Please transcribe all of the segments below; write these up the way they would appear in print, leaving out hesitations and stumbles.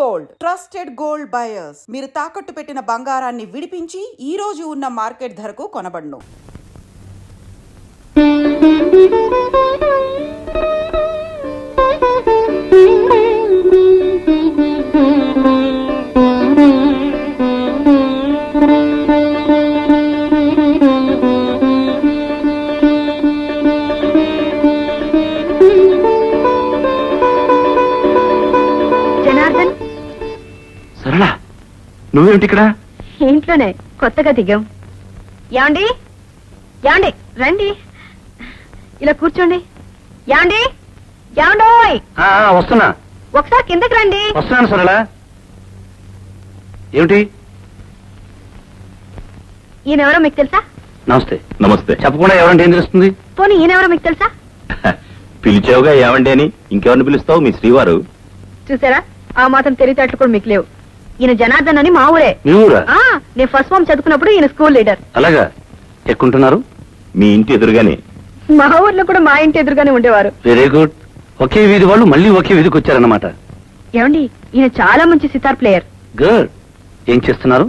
Gold trusted gold buyers. మీరు తాకట్టు పెట్టిన బంగారాన్ని విడిపించి ఈ రోజు ఉన్న మార్కెట్ ధరకు కొనబడును. సరళ, నువ్వేమిటి ఇక్కడ? ఇంట్లోనే కొత్తగా దిగాం. యాండి యాండి రండి, ఇలా కూర్చోండి. యాండి యాండోయ్, వస్తున్నా. ఒకసారి కిందకి రండి. వస్తున్నాను సరళ. ఏమిటి? ఈయనెవరో మీకు తెలుసా? నమస్తే. నమస్తే. చెప్పకుండా ఎవరంటే ఏం తెలుస్తుంది? పోనీ ఈయనెవరో మీకు తెలుసా? పిలిచావుగా ఏమండి అని, ఇంకెవరిని పిలుస్తావు? మీ శ్రీవారు. చూసారా, ఆ మాత్రం తెలివితేటలు కూడా మీకు లేవు. ఈయన జనార్దన్ అని మా ఊరే. మీ ఊరా? నేను ఫస్ట్ ఫార్మ్ చదువుకున్నప్పుడు ఈయన స్కూల్ లీడర్. అలాగా? ఎక్కుంటున్నారు? మీ ఇంటి ఎదురుగానే. మా ఊర్లో కూడా మా ఇంటి ఎదురుగానే ఉండేవారు. Very good. ఒకే వీధి వాళ్ళు మళ్ళీ ఒకే వీధికి వచ్చారన్నమాట. ఏమండి, ఈయన చాలా మంచి సితార్ ప్లేయర్. గుడ్. ఏం చేస్తున్నారు?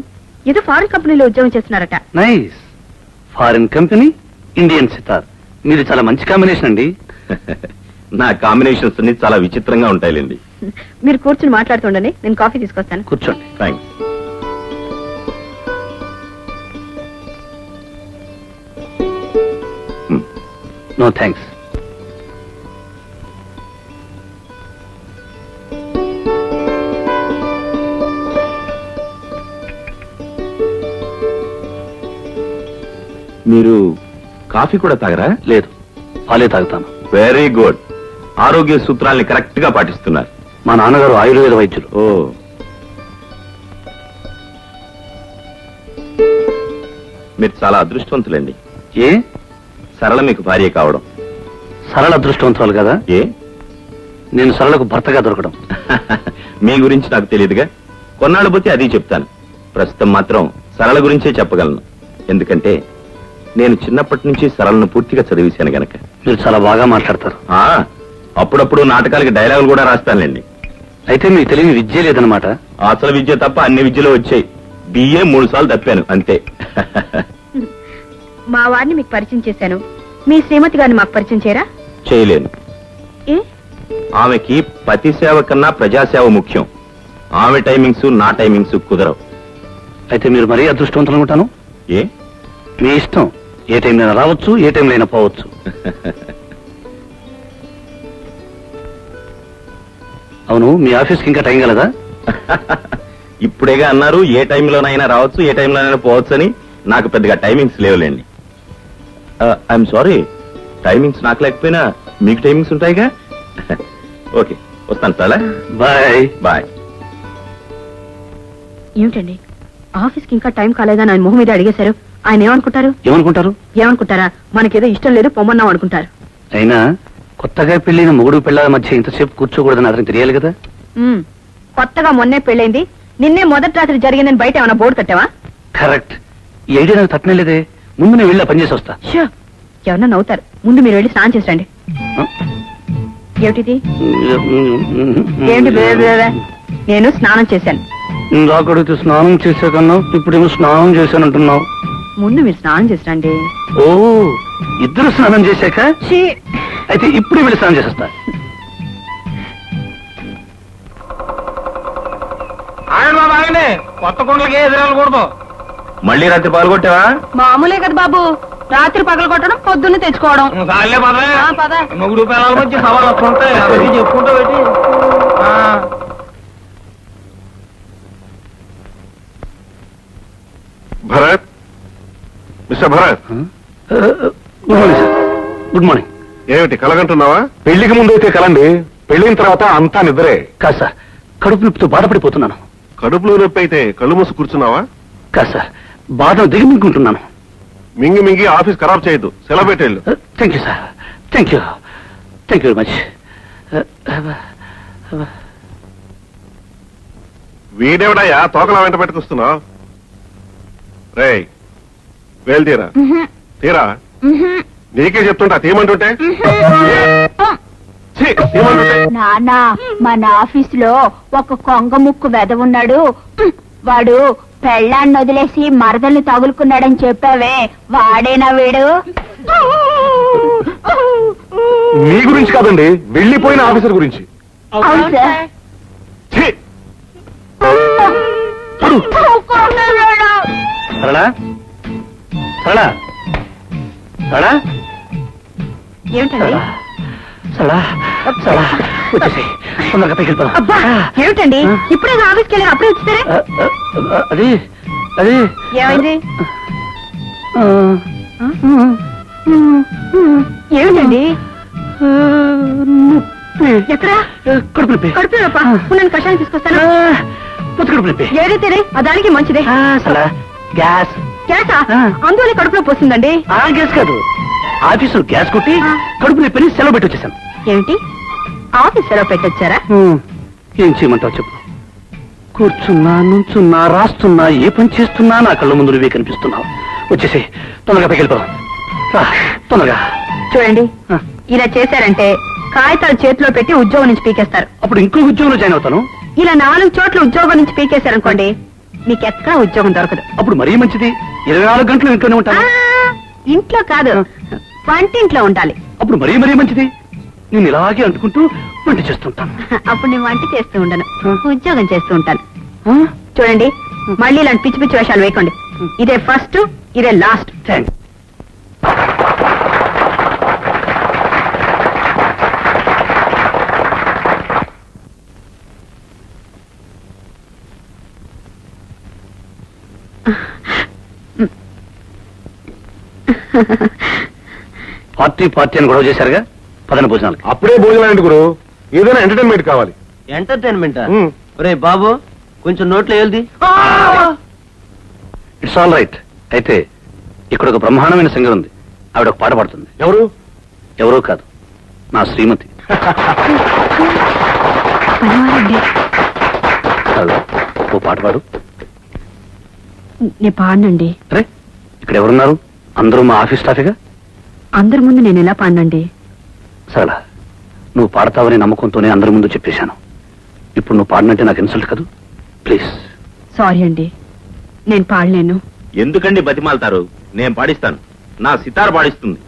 ఏదో ఫారిన్ కంపెనీలో ఉద్యోగం చేస్తున్నారట. Nice. Foreign company, Indian sitar. మీది చాలా మంచి కాంబినేషన్ అండి. నా కాంబినేషన్స్ అన్ని చాలా విచిత్రంగా ఉంటాయిలేండి. మీరు కూర్చుని మాట్లాడుతుండని, నేను కాఫీ తీసుకొస్తాను. కూర్చోండి. థ్యాంక్స్. No thanks. మీరు కాఫీ కూడా తాగరా? లేదు, పాలే తాగుతాను. Very good. ఆరోగ్య సూత్రాల్ని కరెక్ట్ గా పాటిస్తున్నారు. మా నాన్నగారు ఆయుర్వేద వైద్యులు. ఓ, మీరు చాలా అదృష్టవంతులండి. ఏ? సరళ మీకు భార్య కావడం. సరళ అదృష్టవంతురాలు కదా? ఏ? నేను సరళకు భర్తగా దొరకడం. మీ గురించి నాకు తెలియదుగా. కొన్నాళ్ళు పోతే అది చెప్తాను. ప్రస్తుతం మాత్రం సరళ గురించే చెప్పగలను. ఎందుకంటే నేను చిన్నప్పటి నుంచి సరళను పూర్తిగా చదివేశాను గనక. మీరు చాలా బాగా మాట్లాడతారు. అప్పుడప్పుడు నాటకాలకి డైలాగులు కూడా రాస్తానులేండి. అయితే మీకు తెలియని విద్య లేదనమాట. అసలు విద్య తప్ప అన్ని విద్యలు వచ్చాయి. బిఏ 3 సార్లు తప్పాను అంతే. మా వారిని మీకు పరిచయం చేశాను. మీ శ్రీమతి గారిని మాకు పరిచయం చేయరా? చేయలేను. ఏ? ఆమెకి పతి సేవ కన్నా ప్రజాసేవ ముఖ్యం. ఆమె టైమింగ్స్ నా టైమింగ్స్ కుదరవు. అయితే మీరు మరీ అదృష్టవంతులు అనుకుంటాను. ఏ? మీ ఇష్టం. ఏ టైంలో రావచ్చు, ఏ టైంలో అయినా పోవచ్చు. అవును, మీ ఆఫీస్కి ఇంకా టైం కలదా? ఇప్పుడేగా అన్నారు ఏ టైంలోనైనా రావచ్చు, ఏ టైంలోనైనా పోవచ్చు అని. నాకు పెద్దగా టైమింగ్స్ లేవులేండి. ఐఎమ్ సారీ, టైమింగ్స్ నాకు లేకపోయినా మీకు టైమింగ్స్ ఉంటాయిగా. ఓకే, వస్తాను చాలా. Bye bye. ఏమిటండి, ఆఫీస్కి ఇంకా టైం కాలేదని ఆయన మొహం మీద అడిగేశారు. ఆయన ఏమనుకుంటారు? ఏమనుకుంటారా? మనకేదో ఇష్టం లేదు, పొమ్మన్నాం అనుకుంటారు. అయినా కొత్తగా పెళ్లిన మొగుడు పిల్లల మధ్య ఇంతసేపు కూర్చోకూడదని అతనికి తెలియాలి కదా. కొత్తగా మొన్నే పెళ్ళైంది, నిన్నే మొదటి రాత్రి జరిగిందని బయట ఏమైనా బోర్డు కట్టావా? కరెక్ట్. ఈ ఐడియా నాకు తట్టనేలేదే. ముందు నేను వెళ్ళి పనిచేసి వస్తా. ఎవరన్నా నవ్వుతారు. ముందు మీరు వెళ్ళి స్నానం చేసి రండి. ఏమిటిది? ఏంటి? నేను స్నానం చేశాను. ఇందాకడితే స్నానం చేసాకన్నా ఇప్పుడేమో స్నానం చేశానంటున్నావు. ముందు మీరు స్నానం చేసి రండి. ఓ, ఇద్దరు స్నానం చేశాక? అయితే ఇప్పుడే వెళ్ళి స్నానం చేసేస్తా. కొత్త కొండలకి ఎదురాలకూడదు. మళ్ళీ రాత్రి పాల్గొట్టావా? మామూలే కదా బాబు, రాత్రి పగలు కొట్టడం, పొద్దున్నే తెచ్చుకోవడం. మొగుడు పిల్లల మధ్య సవాళ్ళు వస్తుంటాయి, అది చెప్పుకుంటా పెట్టి. Bharat, mister Bharat. Good morning sir. Good morning. ఏమిటి కలగంటున్నావా? పెళ్లికి ముందు అయితే కలండి, పెళ్లిన తర్వాత అంతా నిద్రే. కాదు సార్, కడుపు నొప్పితో బాధపడిపోతున్నాను. కడుపులో నొప్పి అయితే కళ్ళు మూసి కూర్చున్నావా? కాదు సార్, బాధను దిగమింగుంటున్నాను. మింగి మింగి ఆఫీస్ ఖరాబ్ చేయొద్దు, సెలవు పెట్టేళ్ళు. Thank you sir. Thank you very much. వీడేవిడయ్యా తోకలా వెంట పెట్టుకొస్తున్నావు? రేయ్, వేలు తీరా. తీరా. నీకే చెప్తుంటా తీయమంటుంటే. ఛీ! ఏమంటుంటే నాన్న మన ఆఫీస్ లో ఒక కొంగ ముక్కు వెదవున్నాడు. వాడు పెళ్ళాన్ని వదిలేసి మరదల్ని తగులుకున్నాడని చెప్పావే, వాడేనా వీడు? మీ గురించి కాదండి, వెళ్ళిపోయిన ఆఫీసర్ గురించి. అవును సార్. ఛీ! సరళా సరళా సరళా ఏమిటండి? సరళా సరళా వచ్చేసి తొందరగా పైకి వెళ్ళిపోదాం. అబ్బా ఏమిటండి ఇప్పుడే ఆఫీస్కి వెళ్ళారు, అప్పుడే వచ్చారే? అది అది ఏమైంది? ఏమిటండి? ఎక్కడ? కడుపు నొప్పి. కడుపు నొప్పా? నేను కషాయం తీసుకొస్తాను. పొత్తు కడుపు నొప్పి. ఏదైతే ఆ దానికి మంచిదే. సరళా గ్యాస్. గ్యాసా? అందువల్ల కడుపులో పోసిందండి. ఆ గ్యాస్ కాదు, ఆఫీసులో గ్యాస్ కొట్టి కడుపు నొప్పిని సెలవు పెట్టి వచ్చేసాను. ఏమిటి ఆఫీస్ సెలవు పెట్టొచ్చారా? ఏం చేయమంటావు చెప్పు. కూర్చున్నా, నుంచున్నా, రాస్తున్నా, ఏ పని చేస్తున్నా నా కళ్ళ ముందు నువ్వే కనిపిస్తున్నావు. వచ్చేసి తొందరగా పైకి వెళ్ళిపోదాం. తొందరగా. చూడండి, ఇలా చేశారంటే కాగితాలు చేతిలో పెట్టి ఉద్యోగం నుంచి పీకేస్తారు. అప్పుడు ఇంకో ఉద్యోగంలో జాయిన్ అవుతాను. ఇలా 4 చోట్ల ఉద్యోగం నుంచి పీకేశారనుకోండి, మీకు ఎక్కడ ఉద్యోగం దొరకదు. అప్పుడు మరీ మంచిది, 24 గంటలు ఇంట్లోనే ఆ, ఉంటాను. ఇంట్లో కాదు, వంటింట్లో ఉండాలి. అప్పుడు మరీ మంచిది, నేను ఇలాగే అంటుకుంటూ వంట చేస్తుంటాను. అప్పుడు నేను వంట చేస్తూ ఉండను, ఉద్యోగం చేస్తూ ఉంటాను. చూడండి, మళ్ళీ ఇలాంటి పిచ్చి పిచ్చి వేషాలు వేయకండి. ఇదే ఫస్ట్, ఇదే లాస్ట్. థ్యాంక్స్. పార్టీ అని గొడవ చేశారుగా, పదన భోజనాలకి. అప్పుడే భోజనాలు గురు, ఏదైనా ఎంటర్టైన్మెంట్ కావాలి. ఎంటర్టైన్మెంట్ ఉమ్. రే బాబు, కొంచెం నోట్లో వెళ్ది. It's all right. అయితే ఇక్కడ ఒక బ్రహ్మాండమైన సింగర్ ఉంది, ఆవిడ ఒక పాట పాడుతుంది. ఎవరు? ఎవరో కాదు, నా శ్రీమతి. హలో, ఓ పాట పాడు. నేను పాడనండి. అరే, ఇక్కడ ఎవరున్నారు? అందరూ మా ఆఫీస్ స్టాఫేగా. అందరి ముందు నేను ఎలా పాడనండి? సరళ, నువ్వు పాడతావని నమ్మకంతోనే అందరి ముందు చెప్పేశాను. ఇప్పుడు నువ్వు పాడినంటే నాకు ఇన్సల్ట్ కదూ. ప్లీజ్. సారీ అండి, నేను పాడలేను. ఎందుకండి బతిమాలతారు? నేను పాడిస్తాను, నా సితార్ పాడిస్తుంది.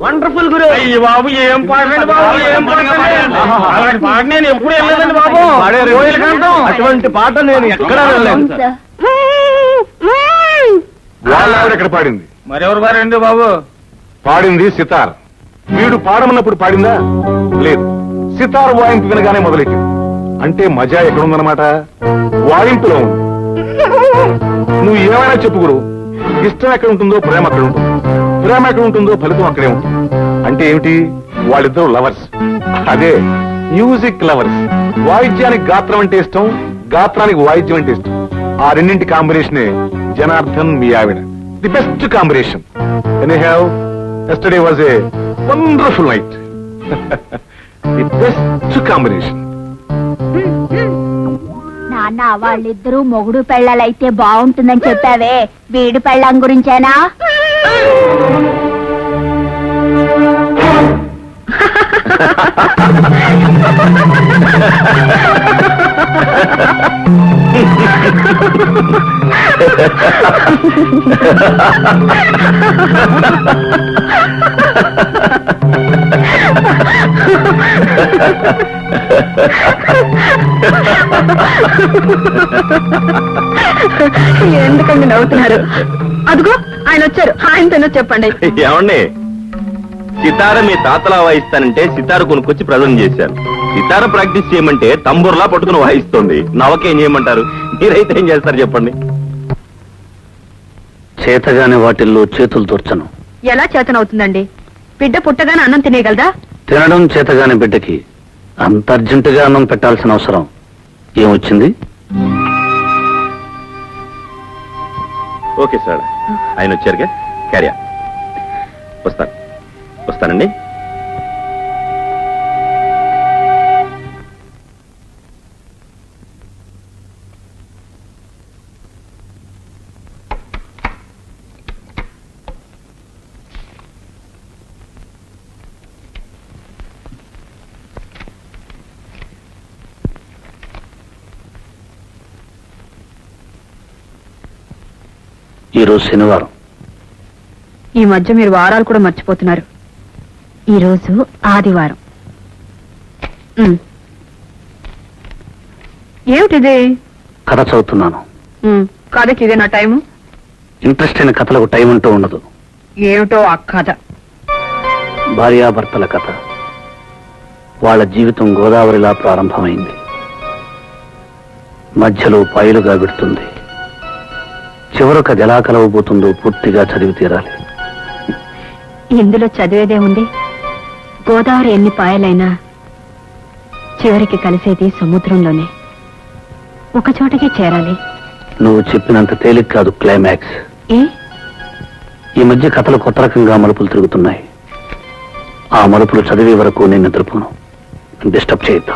వండర్ఫుల్ గురు. అయ్యి బాబు, ఏం పాడండి బాబు, ఏం పాడండి. అలాంటి పాట నేను ఎప్పుడు వెళ్ళలేదండి బాబు. అటువంటి పాట నేను ఎక్కడా వెళ్ళలేదు. వాళ్ళ ఆవిడ ఎక్కడ పాడింది? మరెవరు పారండి బాబు? పాడింది సితార్. వీడు పాడమన్నప్పుడు పాడిందా? లేదు, సితార్ వాయింపు వినగానే మొదలెట్టింది. అంటే మజా ఎక్కడుందన్నమాట? వాయింపులో ఉంది. నువ్వు ఏమైనా చెప్పు గురు, ఇష్టం ఎక్కడ ఉంటుందో ప్రేమ అక్కడ ఉంటుంది, ప్రేమ ఎక్కడ ఉంటుందో ఫలితం అక్కడే ఉంటుంది. అంటే ఏమిటి? వాళ్ళిద్దరు లవర్స్. అదే మ్యూజిక్ లవర్స్. వాయిద్యానికి గాత్రం అంటే ఇష్టం, గాత్రానికి వాయిద్యం అంటే ఇష్టం. ఆ రెండింటి కాంబినేషనే జనార్దన్ మీ ఆవిడ. The best combination. Anyhow, yesterday was a wonderful night. The best combination. నాన్న, వాళ్ళిద్దరూ మొగుడు పెళ్ళాలైతే బాగుంటుందని చెప్పావే, వీడు పెళ్ళాం గురించేనా? ఎందుకండి నవ్వుతున్నారు? అదిగో ఆయన వచ్చారు, ఆయనతోనో చెప్పండి. ఏమండి, సితార మీ తాతలా వాయిస్తానంటే సితార కొనుక్కొచ్చి ప్రజెంట్ చేశాను. సితార ప్రాక్టీస్ చేయమంటే తంబూర్లా పట్టుకుని వాయిస్తుంది. నవకేం చేయమంటారు? మీరైతే ఏం చేస్తారు చెప్పండి? చేతగాని వాటిల్లో చేతులు దూర్చను. ఎలా చేతనవుతుందండి? బిడ్డ పుట్టగానే అన్నం తినేయగలదా? తినడం చేతగాని బిడ్డకి అంత అర్జెంటుగా అన్నం పెట్టాల్సిన అవసరం ఏమొచ్చింది? ఓకే సార్, ఆయన వచ్చారుగా, క్యారియా. వస్తానండి. ఈరోజు శనివారం. ఈ మధ్య మీరు వారాలు కూడా మర్చిపోతున్నారు. ఈరోజు ఆదివారం. ఏమిటిది? కథ చదువుతున్నాను. కథకి ఇదే నా టైము? ఇంట్రెస్ట్ అయిన కథలకు టైం అంటూ ఉండదు. ఏమిటో ఆ కథ? భార్యాభర్తల కథ. వాళ్ళ జీవితం గోదావరిలా ప్రారంభమైంది, మధ్యలో పాయలుగా విడుతుంది, చివరకు అది ఎలా కలవబోతుందో పూర్తిగా చదివి తీరాలి. ఇందులో చదివేదే ఉంది. గోదావరి ఎన్ని పాయలైనా చివరికి కలిసేది సముద్రంలోనే. ఒక చోటకి చేరాలి. నువ్వు చెప్పినంత తేలిక కాదు క్లైమాక్స్. ఏ? ఈ మధ్య కథలు కొత్త రకంగా మలుపులు తిరుగుతున్నాయి. ఆ మలుపులు చదివే వరకు నేను నిద్రపోను. డిస్టర్బ్ చేయొద్దు.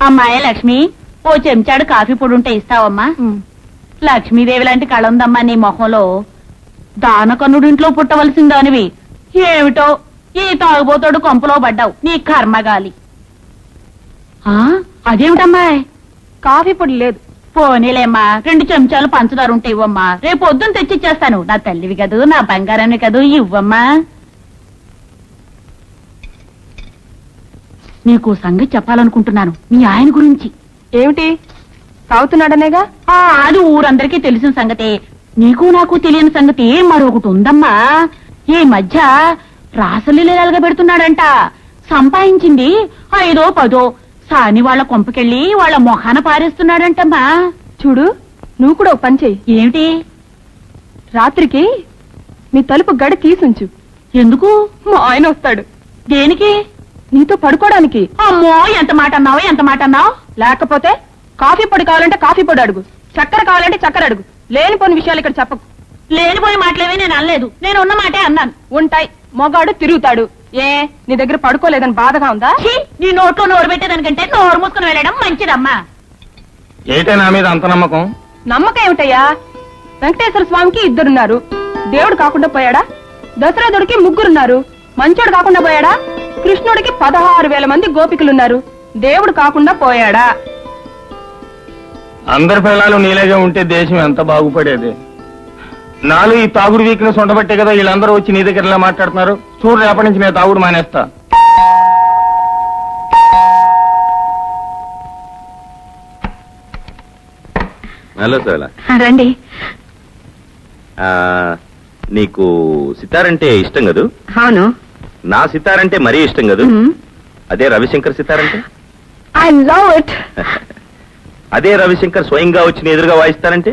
అమ్మాయి లక్ష్మి, ఓ చెంచాడు కాఫీ పొడి ఉంటే ఇస్తావమ్మా? లక్ష్మీదేవి లాంటి కళ ఉందమ్మా నీ మొహంలో. దానకన్నుడింట్లో పుట్టవలసిందానివి ఏమిటో ఈ తాగుబోతోడు కొంపలో పడ్డావు. నీ కర్మగాలి. అదేమిటమ్మాయి? కాఫీ పొడి లేదు. పోనీలేమ్మా, 2 చెంచాలు పంచదార ఉంటే ఇవ్వమ్మా. రేపు పొద్దున్న తెచ్చిచ్చేస్తాను. నా తల్లివి కదూ, నా బంగారాన్ని కదూ, ఇవ్వమ్మా. నీకు సంగతి చెప్పాలనుకుంటున్నాను, మీ ఆయన గురించి. ఏమిటి? తాగుతున్నాడనేగా? అది ఊరందరికీ తెలిసిన సంగతే. నీకు నాకు తెలియని సంగతి మరొకటి ఉందమ్మా. ఈ మధ్య రాసలీలగా పెడుతున్నాడంట. సంపాదించింది 5 10 సాని వాళ్ళ కొంపకెళ్ళి వాళ్ళ మొహాన పారేస్తున్నాడంటమ్మా. చూడు, నువ్వు కూడా పని చెయ్యి. ఏమిటి? రాత్రికి మీ తలుపు గడి తీసుంచు. ఎందుకు? మా ఆయన వస్తాడు. దేనికి? నీతో పడుకోవడానికి. అమ్మో, ఎంత మాట అన్నావు? లేకపోతే కాఫీ పొడి కావాలంటే కాఫీ పొడి అడుగు, చక్కెర కావాలంటే చక్కెర అడుగు. లేనిపోని విషయాలు ఇక్కడ చెప్పకు. లేనిపోయి మాటలేవి నేను అనలేదు. నేను ఉన్న మాటే అన్నాను. ఉంటాయి, మొగాడు తిరుగుతాడు. ఏ, నీ దగ్గర పడుకోలేదని బాధగా ఉందా? ఛీ, నీ నోట్లో నోరు పెట్టేదానికంటే నోరు మూసుకుని వెళ్ళడం మంచిదమ్మా. ఏంటే నా మీద అంత నమ్మకం? నమ్మకం ఏమిటయ్యా? వెంకటేశ్వర స్వామికి 2 దేవుడు కాకుండా పోయాడా? దశరథుడికి 3 మంచోడు కాకుండా పోయాడా? కృష్ణుడికి 16,000 మంది గోపికలున్నారు. దేవుడు కాకుండా పోయాడా? అందరి పిల్లలు నీలేగా ఉంటే దేశం ఎంత బాగుపడేది. నాలో ఈ తాగుడు వీక్నెస్ ఉండబట్టే కదా వీళ్ళందరూ వచ్చి నీ దగ్గర ఇలా మాట్లాడుతున్నారు. చూడు, రేపటి నుంచి నేను తాగుడు మానేస్తా. Hello sir. రండి. నీకు సితారంటే ఇష్టం కదూ? అవును. నా సితారంటే మరీ ఇష్టం కదూ? అదే రవిశంకర్ సితారంటే? I love it. అదే రవిశంకర్ స్వయంగా వచ్చి నీ ఎదురుగా వాయిస్తారంటే?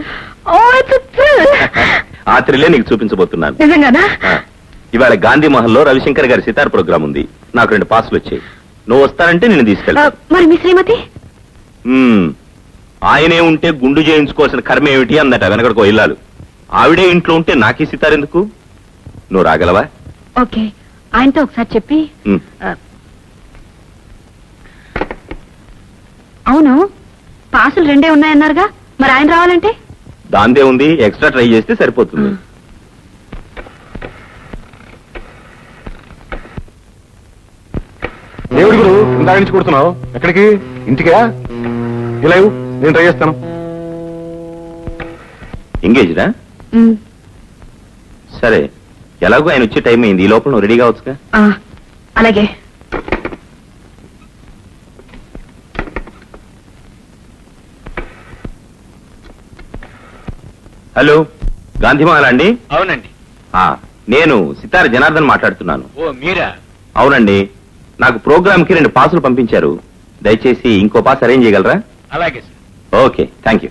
ఆ థ్రిల్లే నీకు చూపించబోతున్నాను. నిజంగానా? ఇవాళ గాంధీ మహల్ లో రవిశంకర్ గారి సితార్ ప్రోగ్రామ్ ఉంది. నాకు 2 పాసులు వచ్చాయి. నువ్వు వస్తానంటే నేను తీసుకెళ్తా. మరి మీ శ్రీమతి? ఆయనే ఉంటే గుండు చేయించుకోవాల్సిన కర్మ ఏమిటి అందట వెనకడికో ఇల్లాలు. ఆవిడే ఇంట్లో ఉంటే నాకీ సితారెందుకు? నువ్వు రాగలవా? ఓకే, ఆయనతో ఒకసారి చెప్పి. ఉమ్. అవును, పాసులు 2 ఉన్నాయన్నారుగా, మరి ఆయన రావాలంటే? దాందే ఉంది, ఎక్స్ట్రా ట్రై చేస్తే సరిపోతుంది. దేవుడి గురు ఇందాక నుంచి కొడుతున్నావు, ఎక్కడికి? ఇంటికా? ఇలా ఇవ్వు, నేను ట్రై చేస్తాను. ఎంగేజ్డా? సరే, ఎలాగో ఆయన వచ్చే టైం అయింది, ఈ లోపల నువ్వు రెడీ కావచ్చుగా. అలాగే. హలో, గాంధీమాల అండి? అవునండి. నేను సితార జనార్దన్ మాట్లాడుతున్నాను. ఓ మీరా? అవునండి, నాకు ప్రోగ్రామ్ కి 2 పాసులు పంపించారు. దయచేసి ఇంకో పాస్ అరేంజ్ చేయగలరా? అలాగే sir. Okay, thank you.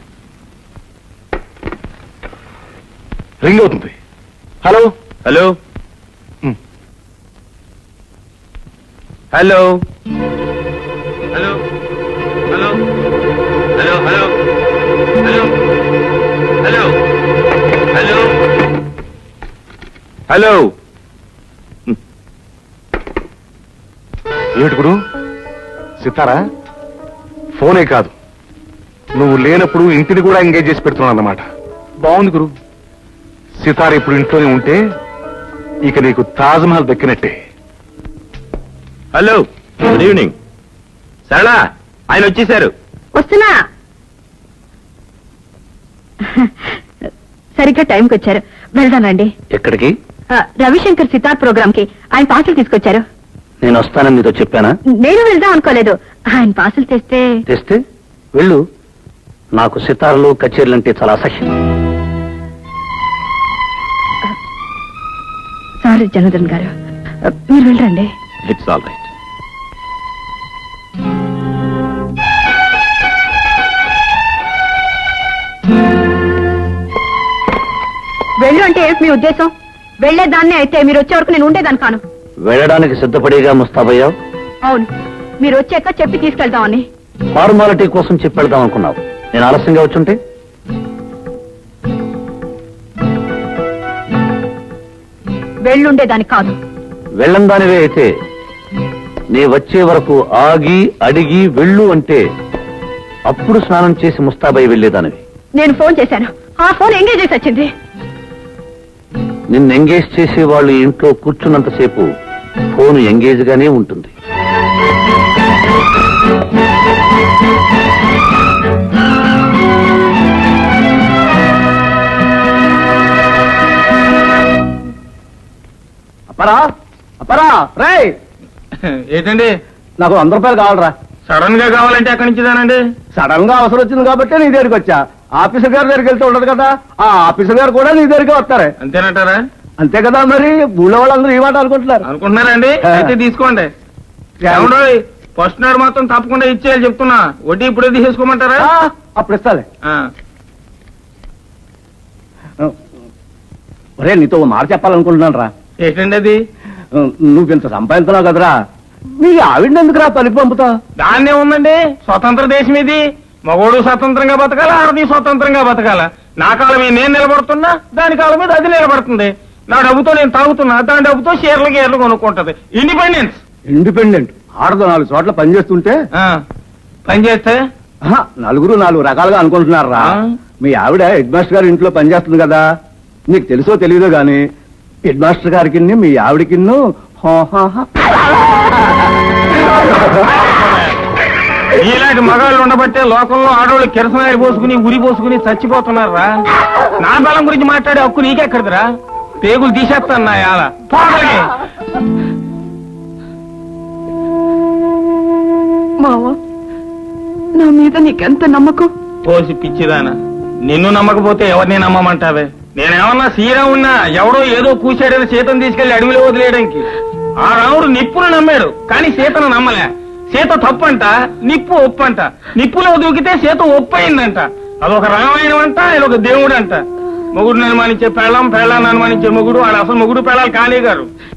Ring అవుతుంది. Hello hello hello hello hello hello hello hello hello hello hello. ఏమిటి గురు, సితారా? ఫోనే కాదు, నువ్వు లేనప్పుడు ఇంటిని కూడా ఎంగేజ్ చేసి పెడుతున్నావు అన్నమాట. బాగుంది గురు. సితార ఇప్పుడు ఇంట్లోనే ఉంటే ఇక నీకు తాజ్మహల్ దక్కినట్టే. Hello, good evening. సరళా, ఆయన వచ్చేసారు. వస్తున్నా. సరిగ్గా టైంకి వచ్చారు. వెళ్దానండి. ఎక్కడికి? రవిశంకర్ సితార్ ప్రోగ్రామ్ కి ఆయన పాసులు తీసుకొచ్చారు. నేను వస్తానని నీతో చెప్పానా? నేను వెళ్దాం అనుకోలేదు, ఆయన పాసులు తెస్తే. తెస్తే వెళ్ళు. నాకు సితార్లు కచేరీలు అంటే చాలా అసహ్యం. సారీ జనార్దన్ గారు, మీరు వెళ్ళండి. It's all right. వెళ్ళు అంటే ఏంటి మీ ఉద్దేశం? వెళ్లేదాన్నే అయితే మీరు వచ్చే వరకు నేను ఉండేదాన్ని కాను. వెళ్ళడానికి సిద్ధపడేగా ముస్తాబయ్యావు. అవును, మీరు వచ్చాక చెప్పి తీసుకెళ్దామని. ఫార్మాలిటీ కోసం చెప్పెళ్దాం అనుకున్నావు. నేను ఆలస్యంగా వచ్చుంటే? వెళ్ళుండేదాన్ని కాదు. వెళ్ళందానివే అయితే నీ వచ్చే వరకు ఆగి అడిగి వెళ్ళు అంటే అప్పుడు స్నానం చేసి ముస్తాబై వెళ్ళేదానివి. నేను ఫోన్ చేశాను, ఆ ఫోన్ ఎంగేజ్ చేసి వచ్చింది. నిన్ను ఎంగేజ్ చేసే వాళ్ళు ఇంట్లో కూర్చున్నంతసేపు ఫోన్ ఎంగేజ్ గానే ఉంటుంది. అపరా అపరా రే. ఏంటండి? నాకు 100 రూపాయలు కావాలరా. సడన్ గా కావాలంటే ఎక్కడి నుంచి దానండి? సడన్ గా అవసరం వచ్చింది కాబట్టి నీ దగ్గరికి వచ్చా. ఆఫీసర్ గారి దగ్గరికి వెళ్తే ఉండదు కదా, ఆ ఆఫీసర్ గారు కూడా నీ దగ్గరికి వస్తారే. అంతేనంటారా? అంతే కదా, మరి ఊళ్ళో వాళ్ళందరూ ఈ మాట అనుకుంటున్నారండి. అయితే తీసుకోండి. ఫస్ట్ నాడు మాత్రం తప్పకుండా ఇచ్చేయాలి చెప్తున్నా. వడ్డీ ఇప్పుడే తీసేసుకోమంటారా? అప్పుడు ఇస్తాలే. ఒరే, నీతో మాట చెప్పాలనుకుంటున్నాను రా. ఏంటండి అది? నువ్వు ఇంత సంపాదించినావు కదరా, మీ ఆవిడ ఎందుకు రా పనికి పంపుతా? దాన్నే ఉందండి, స్వతంత్ర దేశం ఇది. మగోడు స్వతంత్రంగా బతకాల, ఆడది స్వతంత్రంగా బతకాల. నా కాలం మీద నేను నిలబడుతున్నా, దాని కాలం మీద అది నిలబడుతుంది. నా డబ్బుతో నేను తాగుతున్నా, దాని డబ్బుతో షేర్లు గేర్లు కొనుక్కుంటది. ఇండిపెండెంట్ ఆడదు 4 చోట్ల పనిచేస్తుంటే పనిచేస్తే నలుగురు 4 రకాలుగా అనుకుంటున్నారా. మీ ఆవిడ హెడ్ మాస్టర్ గారి ఇంట్లో పనిచేస్తుంది కదా, నీకు తెలుసో తెలియదో గాని హెడ్ మాస్టర్ గారికి మీ ఆవిడకి ఇలాంటి మగాళ్ళు ఉండబట్టే లోకంలో ఆడవాళ్ళు కిరసనాయలు పోసుకుని ఉరి పోసుకుని చచ్చిపోతున్నారా. నా బలం గురించి మాట్లాడే హక్కు నీకెక్కడదిరా? పేగులు తీసేస్తాను నా యాల. మావా, నా మీద నీకెంత నమ్మకం? పోసి పిచ్చిదానా, నిన్ను నమ్మకపోతే ఎవరిని నమ్మమంటావే? నేనేమన్నా శ్రీరామున్నా ఎవడో ఏదో కూశాడని సీతను తీసుకెళ్లి అడవిలో వదిలేయడానికి. ఆ రాముడు నిప్పును నమ్మాడు కానీ సీతను నమ్మలే. సీత తప్పంట, నిప్పు ఒప్పంట. నిప్పులో దూకితే సీత ఒప్పయిందంట. అదొక రామాయణం అంట, ఇదొక దేవుడు అంట. మొగుడు అనుమానించే పెళ్ళాన్ని అనుమానించే మొగుడు, ఆడ అసలు మొగుడు పెళ్ళాలు కానే గారు.